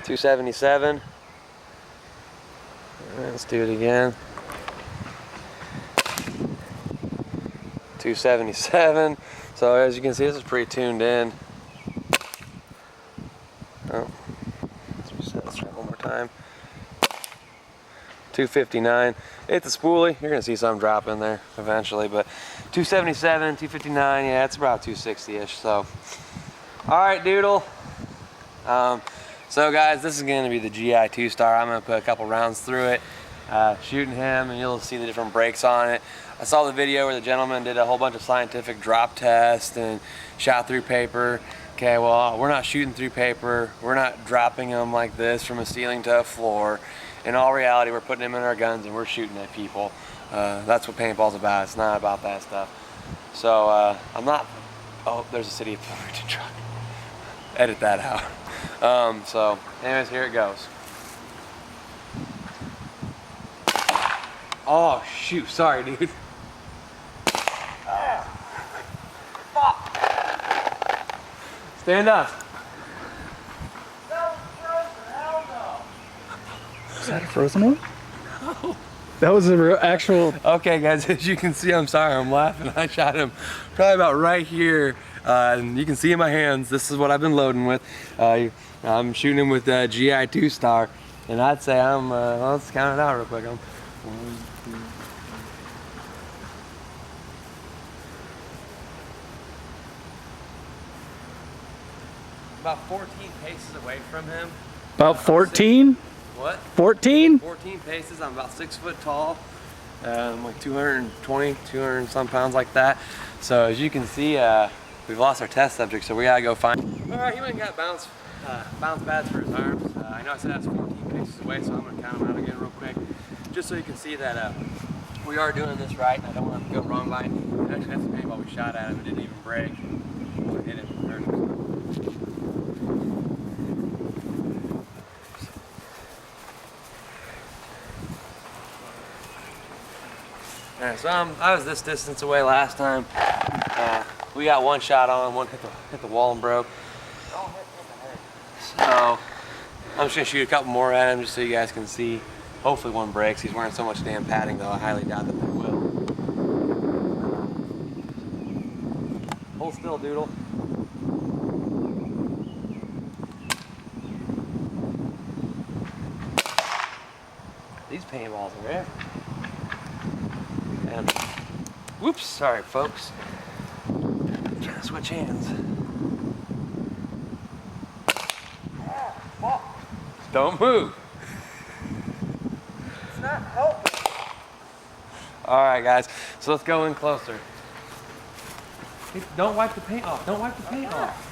277. Let's do it again. 277. So as you can see, this is pretty tuned in. Oh, let's try one more time. 259. Hit the spoolie. You're gonna see some drop in there eventually, but 277, 259. Yeah, it's about 260-ish. So, all right, Doodle. So guys, this is going to be the GI 2-star. I'm going to put a couple rounds through it, shooting him, and you'll see the different breaks on it. I saw the video where the gentleman did a whole bunch of scientific drop tests and shot through paper. Okay, well, we're not shooting through paper. We're not dropping them like this from a ceiling to a floor. In all reality, we're putting them in our guns and we're shooting at people. That's what paintball's about. It's not about that stuff. So I'm not, oh, there's a City of Fullerton truck. Edit that out. So anyways, here it goes. Oh shoot, sorry dude. Stand up. Is that a frozen one? No. That was an actual... Okay guys, as you can see, I'm sorry, I'm laughing. I shot him probably about right here. And you can see in my hands, this is what I've been loading with. I'm shooting him with GI 2-star. And I'd say I'm, well, let's count it out real quick. I'm 1, 2, about 14 paces away from him. About 14? What? 14? 14 paces. I'm about 6 foot tall. I'm like 220, 200 and some pounds like that. So as you can see, we've lost our test subject, so we gotta go find. All right, he went and got bounce pads for his arms. I know I said that's 14 paces away, so I'm gonna count them out again real quick, just so you can see that we are doing this right. And I don't want to go wrong by it. Actually, that's the paintball we shot at him. It didn't even break. We hit him and hurt him. Alright, so I was this distance away last time. We got one shot on, one hit the wall and broke. So I'm just gonna shoot a couple more at him just so you guys can see. Hopefully one breaks. He's wearing so much damn padding though, I highly doubt that they will. Hold still, Doodle. These paintballs are rare. And whoops, sorry folks. Trying to switch hands. Don't move. It's not helping. Alright guys, so let's go in closer. Don't wipe the paint off. Don't wipe the paint off.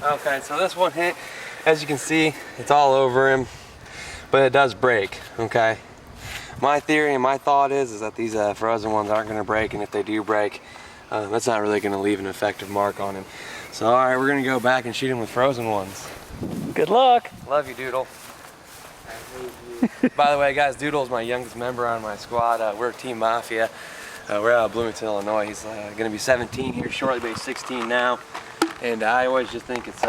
Okay, so this one hit, as you can see, it's all over him. But it does break, okay? My theory and my thought is that these frozen ones aren't gonna break, and if they do break, that's not really gonna leave an effective mark on him. So all right, we're gonna go back and shoot him with frozen ones. Good luck. Love you, Doodle. By the way, guys, Doodle is my youngest member on my squad. We're Team Mafia. We're out of Bloomington, Illinois. He's gonna be 17 here shortly, but he's 16 now. And I always just think it's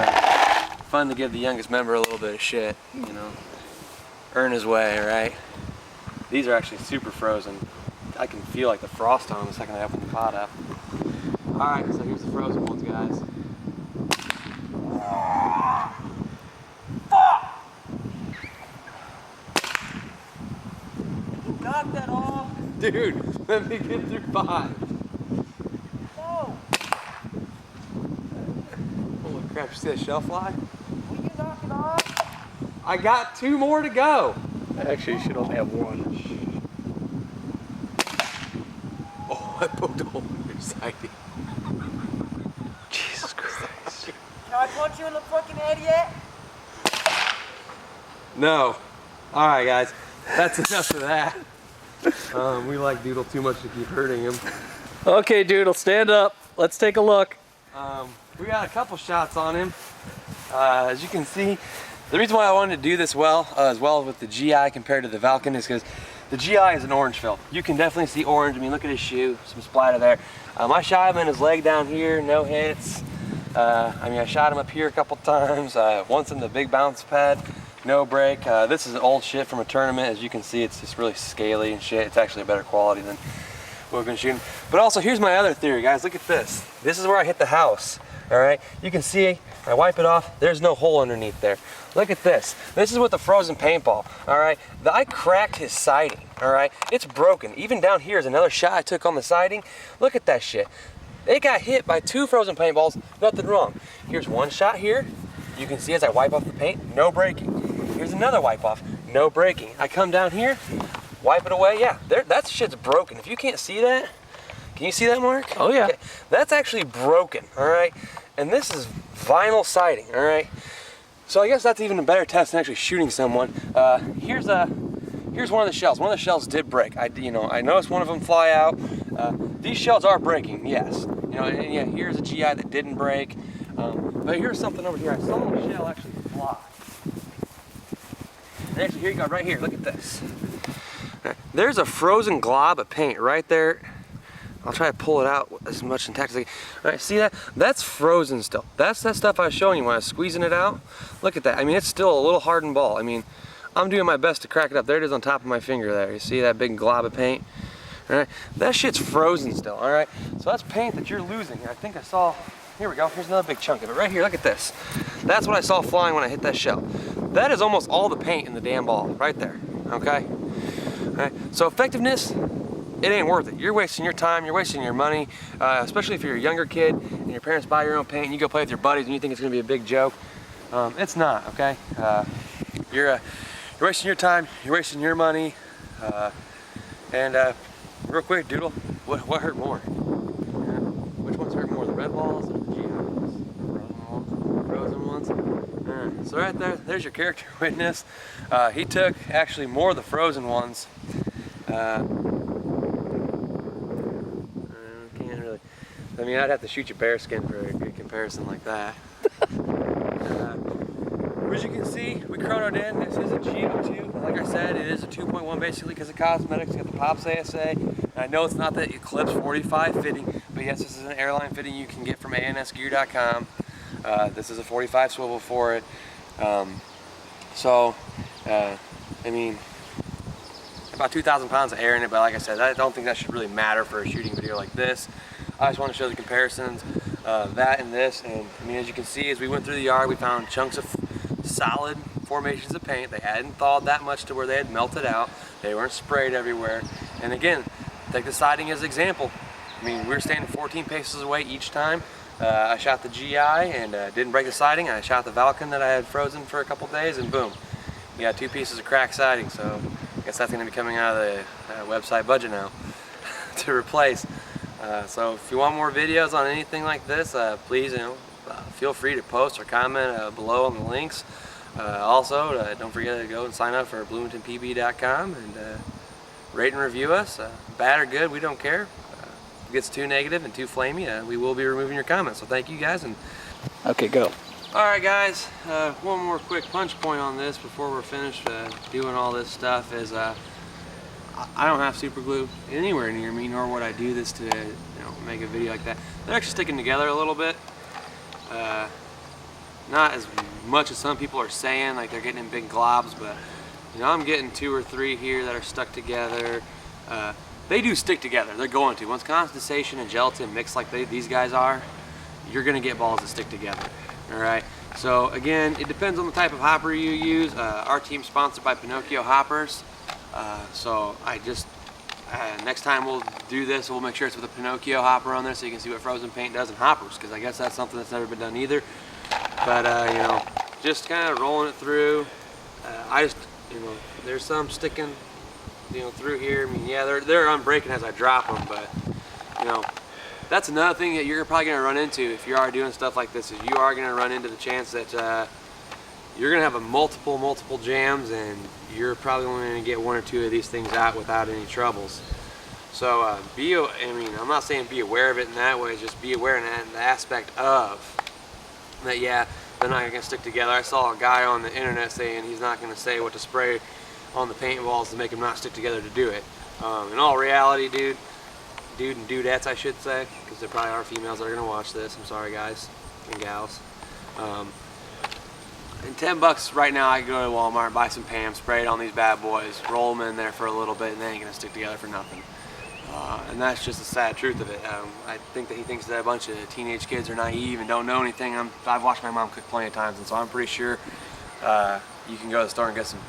fun to give the youngest member a little bit of shit, you know. Earn his way, right? These are actually super frozen. I can feel like the frost on them the second I open the pot up. All right, so here's the frozen ones, guys. Knock that off. Dude, let me get through 5. No. Holy crap, you see that shell fly? Will you knock it off? I got 2 more to go. Actually, you should only have 1. Oh, I poked a hole in your sighting. Jesus Christ. Can I punch you in the fucking head yet? No. All right, guys, that's enough of that. We like Doodle too much to keep hurting him. Okay, Doodle, stand up. Let's take a look. We got a couple shots on him. As you can see, the reason why I wanted to do this as well with the GI compared to the Valken is because the GI is an orange fill. You can definitely see orange. I mean, look at his shoe, some splatter there. I shot him in his leg down here, no hits. I mean, I shot him up here a couple times, once in the big bounce pad, no break. This is old shit from a tournament. As you can see, it's just really scaly and shit. It's actually a better quality than what we've been shooting. But also, here's my other theory, guys. Look at this. This is where I hit the house, all right? You can see, I wipe it off, there's no hole underneath there. Look at this. This is with the frozen paintball, all right? I cracked his siding, all right? It's broken. Even down here is another shot I took on the siding. Look at that shit. It got hit by 2 frozen paintballs, nothing wrong. Here's one shot here. You can see as I wipe off the paint, no breaking. Here's another wipe off, no breaking. I come down here, wipe it away, yeah, that shit's broken. If you can't see that, can you see that, Mark? Oh yeah. Okay. That's actually broken, all right? And this is vinyl siding, all right? So I guess that's even a better test than actually shooting someone. Here's one of the shells. One of the shells did break. I noticed one of them fly out. These shells are breaking, yes. And yeah, here's a GI that didn't break. But here's something over here. I saw the shell actually fly. And actually, here you go, right here. Look at this. There's a frozen glob of paint right there. I'll try to pull it out as much intact as I can. All right, see that? That's frozen still. That's that stuff I was showing you when I was squeezing it out. Look at that. I mean, it's still a little hardened ball. I mean, I'm doing my best to crack it up. There it is on top of my finger there. You see that big glob of paint? All right, that shit's frozen still, all right? So that's paint that you're losing. I think I saw, here we go. Here's another big chunk of it right here. Look at this. That's what I saw flying when I hit that shell. That is almost all the paint in the damn ball right there, okay? All right, so effectiveness, it ain't worth it. You're wasting your time, you're wasting your money, especially if you're a younger kid and your parents buy your own paint and you go play with your buddies and you think it's gonna be a big joke. It's not, okay? You're wasting your time, you're wasting your money, and real quick, Doodle, what hurt more? Which ones hurt more, the red balls or the GI ones? Frozen ones? So right there, there's your character witness. He took actually more of the frozen ones. Can't really. I mean, I'd have to shoot your bear skin for a good comparison like that. As you can see, we chronoed in. This is a GO2. Like I said, it is a 2.1 basically because of cosmetics. It's got the Pops ASA. And I know it's not the Eclipse 45 fitting, but yes, this is an airline fitting you can get from ansgear.com. This is a 45 swivel for it. I mean, about 2,000 pounds of air in it, but like I said, I don't think that should really matter for a shooting video like this. I just want to show the comparisons, that and this. And I mean, as you can see, as we went through the yard, we found chunks of solid formations of paint. They hadn't thawed that much to where they had melted out. They weren't sprayed everywhere. And again, take the siding as an example. I mean, we were standing 14 paces away each time. I shot the GI and didn't break the siding. I shot the Valken that I had frozen for a couple days, and boom, you got 2 pieces of cracked siding. So I guess that's going to be coming out of the website budget now to replace. So if you want more videos on anything like this, please, feel free to post or comment below on the links. Also, don't forget to go and sign up for bloomingtonpb.com and rate and review us. Bad or good, we don't care. If it gets too negative and too flamey, we will be removing your comments. So thank you guys. And Okay, go. all right, guys. One more quick punch point on this before we're finished doing all this stuff is I don't have super glue anywhere near me, nor would I do this to make a video like that. They're actually sticking together a little bit. Not as much as some people are saying, like they're getting in big globs, but I'm getting 2 or 3 here that are stuck together. They do stick together. They're going to. Once condensation and gelatin mix like these guys are, you're gonna get balls that stick together. All right. So again, it depends on the type of hopper you use. Our team's sponsored by Pinocchio hoppers. So next time we'll do this, we'll make sure it's with a Pinocchio hopper on there so you can see what frozen paint does in hoppers, because I guess that's something that's never been done either. But just kind of rolling it through. There's some sticking, through here. I mean, yeah, they're unbreaking as I drop them, but that's another thing that you're probably going to run into if you are doing stuff like this. Is you are going to run into the chance that you're going to have multiple jams, and you're probably only going to get 1 or 2 of these things out without any troubles. So I'm not saying be aware of it in that way, just be aware in the aspect of that, yeah, they're not going to stick together. I saw a guy on the internet saying he's not going to say what to spray on the paintballs to make them not stick together to do it. In all reality, dude and dudettes I should say, because there probably are females that are going to watch this, I'm sorry guys. and gals. And 10 bucks right now, I can go to Walmart, buy some PAM, spray it on these bad boys, roll them in there for a little bit, and they ain't gonna stick together for nothing. And that's just the sad truth of it. I think that he thinks that a bunch of teenage kids are naive and don't know anything. I've watched my mom cook plenty of times, and so I'm pretty sure you can go to the store and get some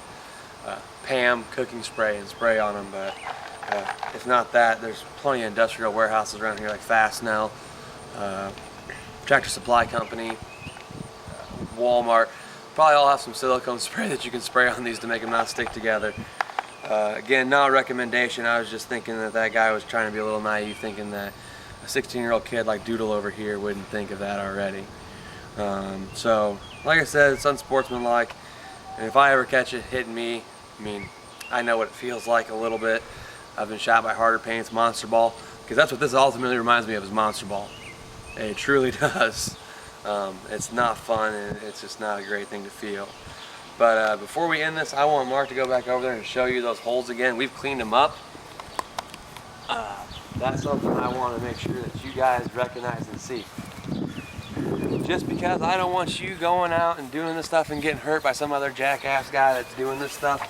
PAM cooking spray and spray on them. But if not that, there's plenty of industrial warehouses around here like Fastnell, Tractor Supply Company, Walmart. Probably all have some silicone spray that you can spray on these to make them not stick together. Again, not a recommendation. I was just thinking that that guy was trying to be a little naive, thinking that a 16-year-old kid like Doodle over here wouldn't think of that already. So, like I said, it's unsportsmanlike. And if I ever catch it hitting me, I mean, I know what it feels like a little bit. I've been shot by harder paints, Monster Ball, because that's what this ultimately reminds me of, is Monster Ball. It truly does. It's not fun, and it's just not a great thing to feel. But before we end this, I want Mark to go back over there and show you those holes again. We've cleaned them up. That's something I want to make sure that you guys recognize and see. Just because I don't want you going out and doing this stuff and getting hurt by some other jackass guy that's doing this stuff.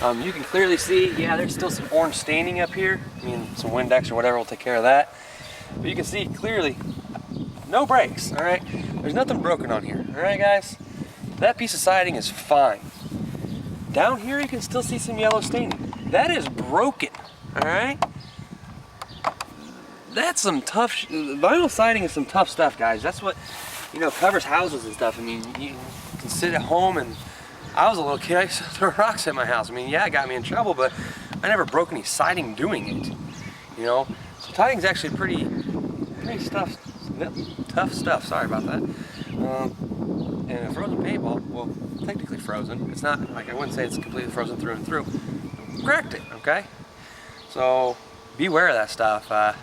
You can clearly see, yeah, there's still some orange staining up here. I mean, some Windex or whatever will take care of that. But you can see clearly, no breaks, all right? There's nothing broken on here, all right, guys? That piece of siding is fine. Down here, you can still see some yellow staining. That is broken, all right? That's some tough, vinyl siding is some tough stuff, guys. That's what, you know, covers houses and stuff. I mean, you can sit at home, and I was a little kid, I used to throw rocks at my house. I mean, yeah, it got me in trouble, but I never broke any siding doing it, you know? So siding's actually pretty tough stuff, sorry about that. And a frozen paintball, well, technically frozen. It's not, like, I wouldn't say it's completely frozen through and through. Cracked it, okay? So, beware of that stuff. I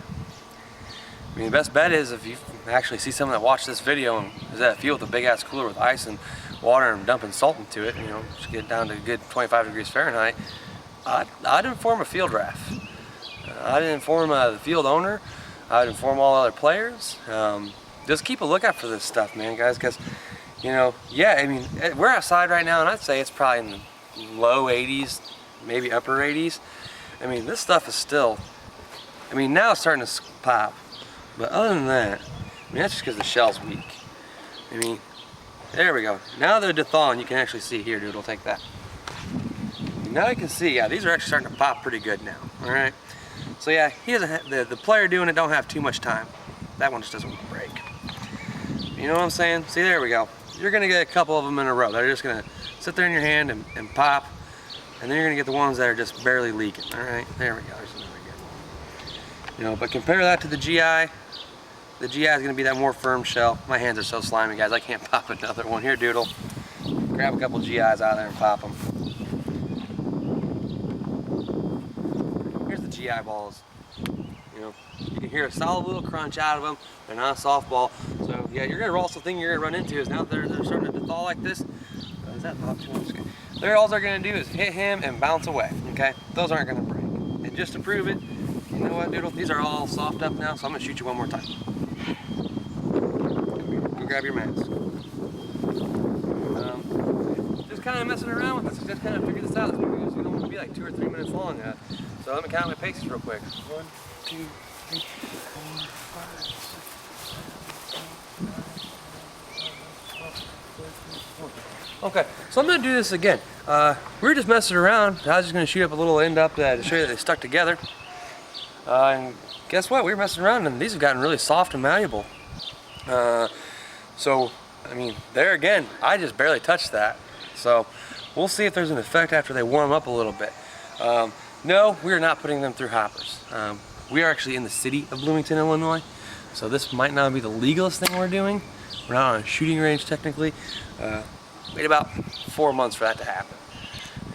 mean, the best bet is if you actually see someone that watched this video and is at a field with a big ass cooler with ice and water and dumping salt into it, you know, just get down to a good 25 degrees Fahrenheit, I'd inform a field ref. I'd inform the field owner. I'd inform all other players. Just keep a lookout for this stuff, man, guys, because, you know, yeah, I mean, we're outside right now, and I'd say it's probably in the low 80s, maybe upper 80s. I mean, this stuff is still, I mean, now it's starting to pop. But other than that, I mean, that's just because the shell's weak. I mean, there we go. Now they're thawing, you can actually see here, dude, we'll take that. Now you can see, yeah, these are actually starting to pop pretty good now, all right? So yeah, he doesn't the player doing it don't have too much time. That one just doesn't want to break. You know what I'm saying? See, there we go. You're gonna get a couple of them in a row. They're just gonna sit there in your hand and pop, and then you're gonna get the ones that are just barely leaking, all right? There we go, there's another good one. You know, but compare that to the GI. The GI is gonna be that more firm shell. My hands are so slimy, guys, I can't pop another one. Here, Doodle, grab a couple GIs out of there and pop them. Here's the GI balls. You know, you can hear a solid little crunch out of them. They're not a softball. So yeah, you're gonna also thing you're gonna run into is now that they're starting to thaw like this. Is that pop too much? They're all they're gonna do is hit him and bounce away. Okay, those aren't gonna break. And just to prove it, you know what, Doodle? These are all soft up now, so I'm gonna shoot you one more time. Go grab your mask. Just kind of messing around with this. Just kind of figure this out. This movie is gonna be like 2 or 3 minutes long. So let me count my paces real quick. 1, 2, 3, 4, 5, 6, 7, 8, 9, 10, 11, 12, 13, 14. Okay, so I'm gonna do this again. We were just messing around. I was just gonna shoot up a little end up to show you that they stuck together. And guess what? We were messing around, and these have gotten really soft and malleable. So, I mean, there again, I just barely touched that. So, we'll see if there's an effect after they warm up a little bit. No, we are not putting them through hoppers. We are actually in the city of Bloomington, Illinois, so this might not be the legalest thing we're doing. We're not on a shooting range technically. Wait about 4 months for that to happen.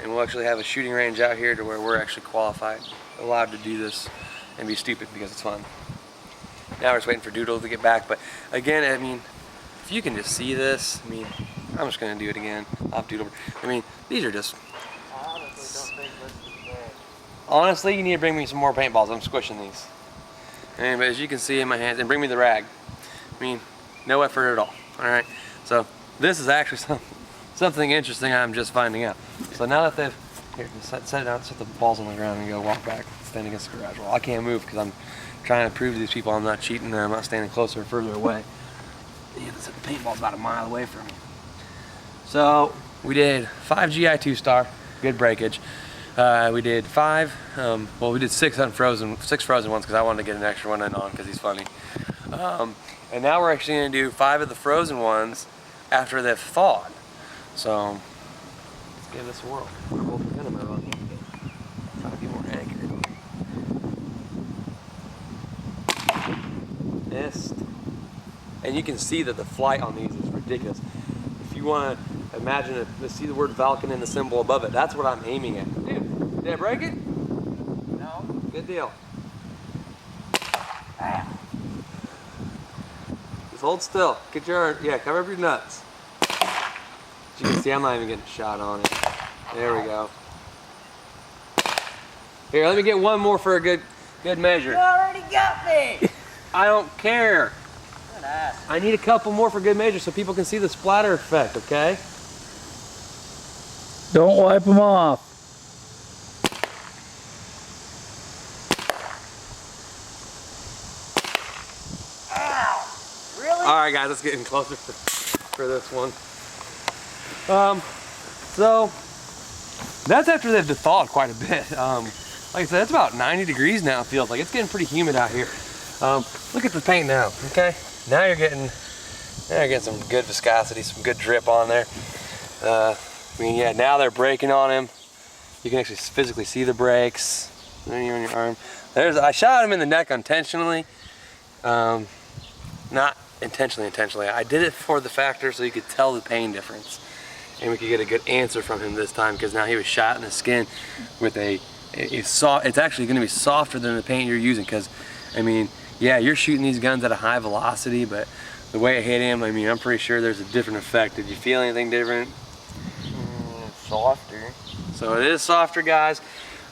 And we'll actually have a shooting range out here to where we're actually qualified, allowed to do this and be stupid because it's fun. Now we're just waiting for Doodle to get back, but again, I mean, if you can just see this, I mean, I'm just gonna do it again. I'll have Doodle. I mean, these are just, I honestly don't think this is bad. honestly, you need to bring me some more paintballs. I'm squishing these. And but as you can see in my hands, and bring me the rag. I mean, no effort at all. All right, so this is actually something interesting I'm just finding out. So now that they've, here, set it down, set the balls on the ground and go walk back, stand against the garage wall. I can't move because I'm trying to prove to these people I'm not cheating and I'm not standing closer or further away. Yeah, the paintball's about a mile away from me. So we did 5 GI 2-star, good breakage. We did 5, well we did 6 frozen ones because I wanted to get an extra one in on because he's funny. And now we're actually going to do 5 of the frozen ones after they've thawed. So let's give this a whirl. I'm holding the gun in my wrong hand again. Try to be more accurate. Missed. And you can see that the flight on these is ridiculous. If you want to imagine it, see the word Falcon and the symbol above it, that's what I'm aiming at. Dude, did I break it? No. Good deal. Ah. Just hold still. Get your, yeah, cover up your nuts. As you can see, I'm not even getting a shot on it. There we go. Here, let me get one more for a good measure. You already got me! I don't care. Good ass. I need a couple more for good measure so people can see the splatter effect, okay? Don't wipe them off. Ow! Really? All right, guys, let's get in closer for this one. So that's after they've thawed quite a bit. Like I said, it's about 90 degrees now. It feels like it's getting pretty humid out here. Look at the paint now. Okay, now you're getting some good viscosity, some good drip on there. I mean, yeah, now they're breaking on him. You can actually physically see the breaks. There you on your arm. I shot him in the neck intentionally. Not intentionally. I did it for the factor so you could tell the pain difference. And we could get a good answer from him this time because now he was shot in the skin with it's actually going to be softer than the paint you're using because, I mean, yeah, you're shooting these guns at a high velocity, but the way it hit him, I mean, I'm pretty sure there's a different effect. Did you feel anything different? Softer. So it is softer, guys.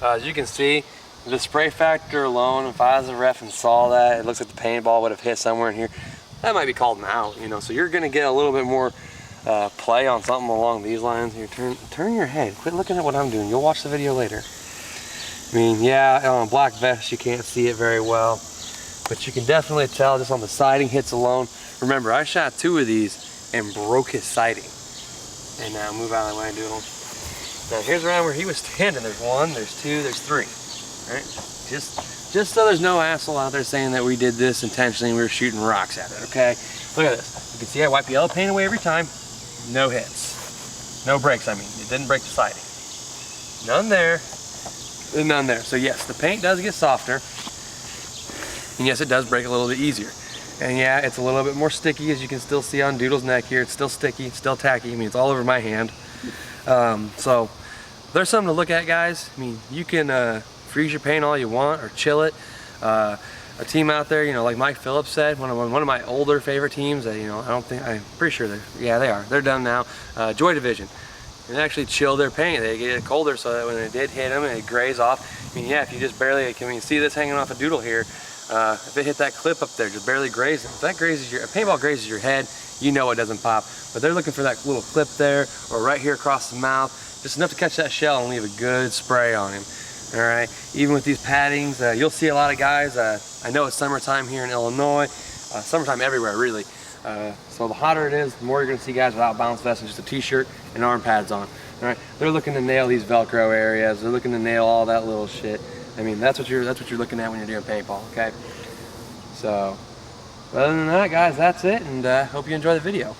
As you can see, the spray factor alone, if I was a ref and saw that, it looks like the paintball would have hit somewhere in here. That might be called an out, you know, so you're going to get a little bit more play on something along these lines. Here, turn your head. Quit looking at what I'm doing. You'll watch the video later. I mean, yeah, on a black vest you can't see it very well, but you can definitely tell just on the siding hits alone. Remember, I shot 2 of these and broke his siding. And now move out of the way, Doodle. Now here's around where he was standing. There's 1, there's 2, there's 3. All right, just so there's no asshole out there saying that we did this intentionally and we were shooting rocks at it. Okay, look at this. You can see I wipe the yellow paint away every time. No hits. No breaks, I mean. It didn't break the siding. None there. And none there. So yes, the paint does get softer. And yes, it does break a little bit easier. And yeah, it's a little bit more sticky, as you can still see on Doodle's neck here. It's still sticky, it's still tacky. I mean, it's all over my hand. So there's something to look at, guys. I mean, you can freeze your paint all you want or chill it. A team out there, you know, like Mike Phillips said, one of my older favorite teams that, you know, I'm pretty sure they are. They're done now. Joy Division. And actually chill their paint. They get it colder so that when it did hit them, it grays off. I mean, yeah, if you just barely, I mean, see this hanging off a Doodle here. If it hit that clip up there, just barely grazing. If that grazes a paintball grazes your head, you know it doesn't pop. But they're looking for that little clip there, or right here across the mouth, just enough to catch that shell and leave a good spray on him. All right, even with these paddings, you'll see a lot of guys. I know it's summertime here in Illinois, summertime everywhere really. So the hotter it is, the more you're gonna see guys without bounce vests and just a t-shirt and arm pads on. All right, they're looking to nail these Velcro areas. They're looking to nail all that little shit. I mean, that's what you're looking at when you're doing paintball. Okay. So, other than that, guys, that's it, and hope you enjoy the video.